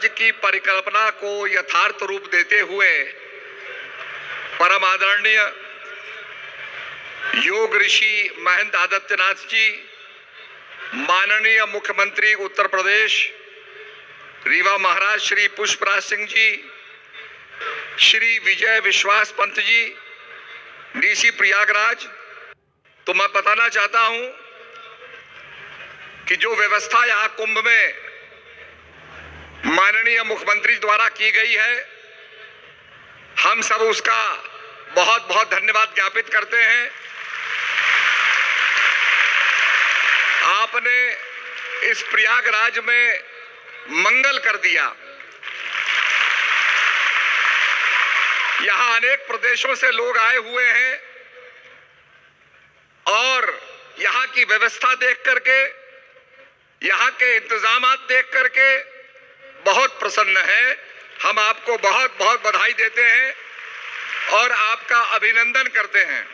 राज्य की परिकल्पना को यथार्थ रूप देते हुए परम आदरणीय योग ऋषि महंत आदित्यनाथ जी, माननीय मुख्यमंत्री उत्तर प्रदेश रीवा महाराज श्री पुष्पराज सिंह जी, श्री विजय विश्वास पंत जी, डीसी प्रयागराज, तो मैं बताना चाहता हूं कि जो व्यवस्था यहां कुंभ में माननीय मुख्यमंत्री द्वारा की गई है, हम सब उसका बहुत बहुत धन्यवाद ज्ञापित करते हैं। आपने इस प्रयागराज में मंगल कर दिया। यहां अनेक प्रदेशों से लोग आए हुए हैं और यहां की व्यवस्था देख करके, यहां के इंतजामात देख करके बहुत प्रसन्न है। हम आपको बहुत बहुत बधाई देते हैं और आपका अभिनंदन करते हैं।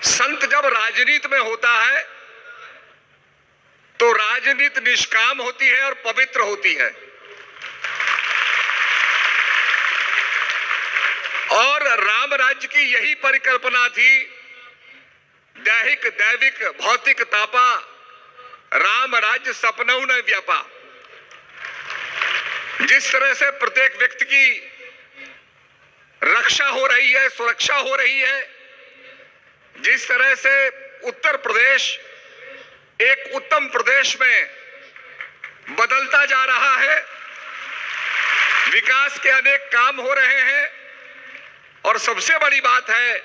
संत जब राजनीति में होता है तो राजनीति निष्काम होती है और पवित्र होती है, और राम राज्य की यही परिकल्पना थी। दैहिक दैविक भौतिक तापा, राम राज्य सपनों न व्यापा। जिस तरह से प्रत्येक व्यक्ति की रक्षा हो रही है, सुरक्षा हो रही है, जिस तरह से उत्तर प्रदेश एक उत्तम प्रदेश में बदलता जा रहा है, विकास के अनेक काम हो रहे हैं, और सबसे बड़ी बात है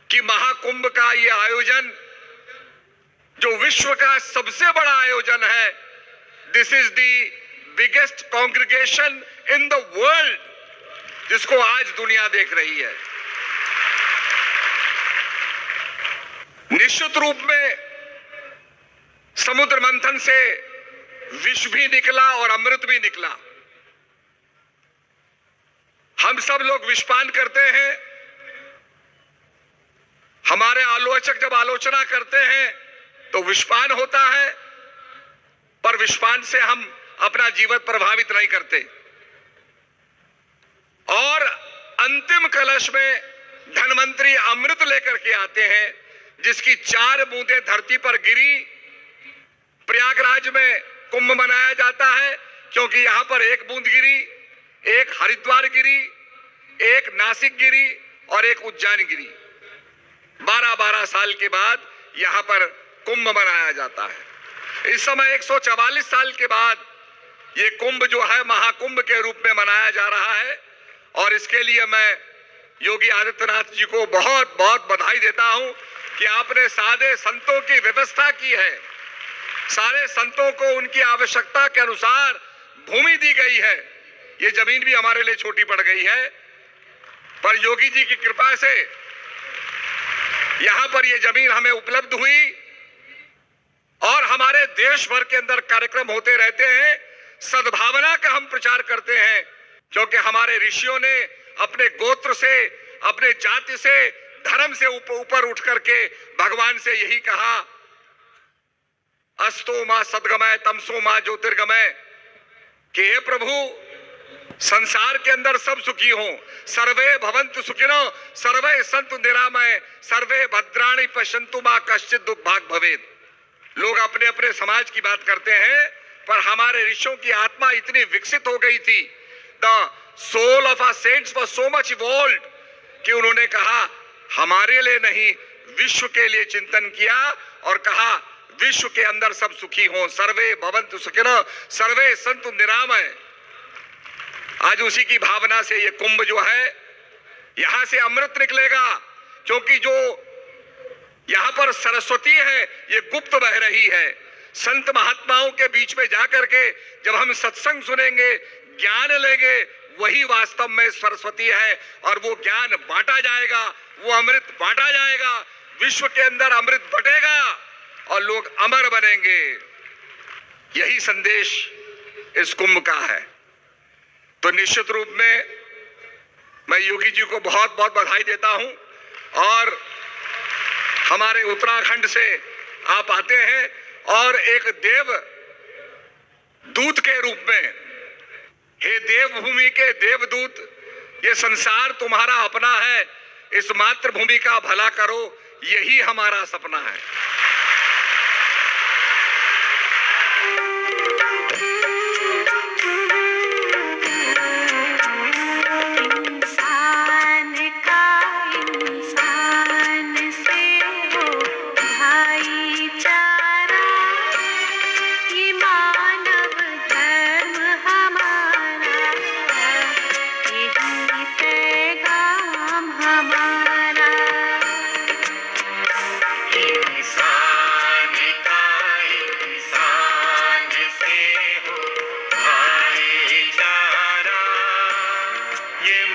कि महाकुंभ का यह आयोजन जो विश्व का सबसे बड़ा आयोजन है, this is the biggest congregation in the world, जिसको आज दुनिया देख रही है। निश्चित रूप में समुद्र मंथन से विष भी निकला और अमृत भी निकला। हम सब लोग विषपान करते हैं। हमारे आलोचक जब आलोचना करते हैं तो विषपान होता है, पर विषपान से हम अपना जीवन प्रभावित नहीं करते। और अंतिम कलश में धनवंतरी अमृत लेकर के आते हैं, जिसकी 4 बूंदें धरती पर गिरी। प्रयागराज में कुंभ मनाया जाता है क्योंकि यहां पर 1 बूंद गिरी, 1 हरिद्वार गिरी, 1 नासिक गिरी और 1 उज्जैन गिरी। 12-12 साल के बाद यहां पर कुंभ मनाया जाता है। इस समय 144 साल के बाद ये कुंभ जो है महाकुंभ के रूप में मनाया जा रहा है, और इसके लिए मैं योगी आदित्यनाथ जी को बहुत बहुत बधाई देता हूं कि आपने सादे संतों की व्यवस्था की है। सारे संतों को उनकी आवश्यकता के अनुसार भूमि दी गई है। ये जमीन भी हमारे लिए छोटी पड़ गई है, पर योगी जी की कृपा से यहां पर ये जमीन हमें उपलब्ध हुई, और हमारे देश भर के अंदर कार्यक्रम होते रहते हैं। सद्भावना का हम प्रचार करते हैं, क्योंकि हमारे ऋषियों ने अपने गोत्र से, अपने जाति से, धर्म से ऊपर उठ करके भगवान से यही कहा, अस्तो मां सद्गमय तमसो मां ज्योतिर्गमय, कि हे प्रभु संसार के अंदर सब सुखी हों, सर्वे भवन्तु सुखिनो, सर्वे सन्तु निरामय, सर्वे भद्राणि पश्यन्तु मां कश्चित् दुख भाग भवेत्। लोग अपने अपने समाज की बात करते हैं, पर हमारे ऋषियों की आत्मा इतनी विकसित हो गई थी, the soul of our saints was so much evolved, कि उन्होंने कहा हमारे लिए नहीं, विश्व के लिए चिंतन किया और कहा विश्व के अंदर सब सुखी हों, सर्वे भवन्तु सुखिनो, सर्वे सन्तु निरामय। आज उसी की भावना से ये कुंभ जो है, यहां से अमृत निकलेगा, क्योंकि जो यहां पर सरस्वती है ये गुप्त बह रही है। संत महात्माओं के बीच में जाकर के जब हम सत्संग सुनेंगे, ज्ञान लेंगे, वही वास्तव में सरस्वती है, और वो ज्ञान बांटा जाएगा, वो अमृत बांटा जाएगा, विश्व के अंदर अमृत बटेगा और लोग अमर बनेंगे। यही संदेश इस कुंभ का है। तो निश्चित रूप में मैं योगी जी को बहुत बहुत बधाई देता हूं, और हमारे उत्तराखंड से आप आते हैं और एक देव दूत के रूप में, हे देवभूमि के देवदूत, ये संसार तुम्हारा अपना है, इस मातृभूमि का भला करो, यही हमारा सपना है। ये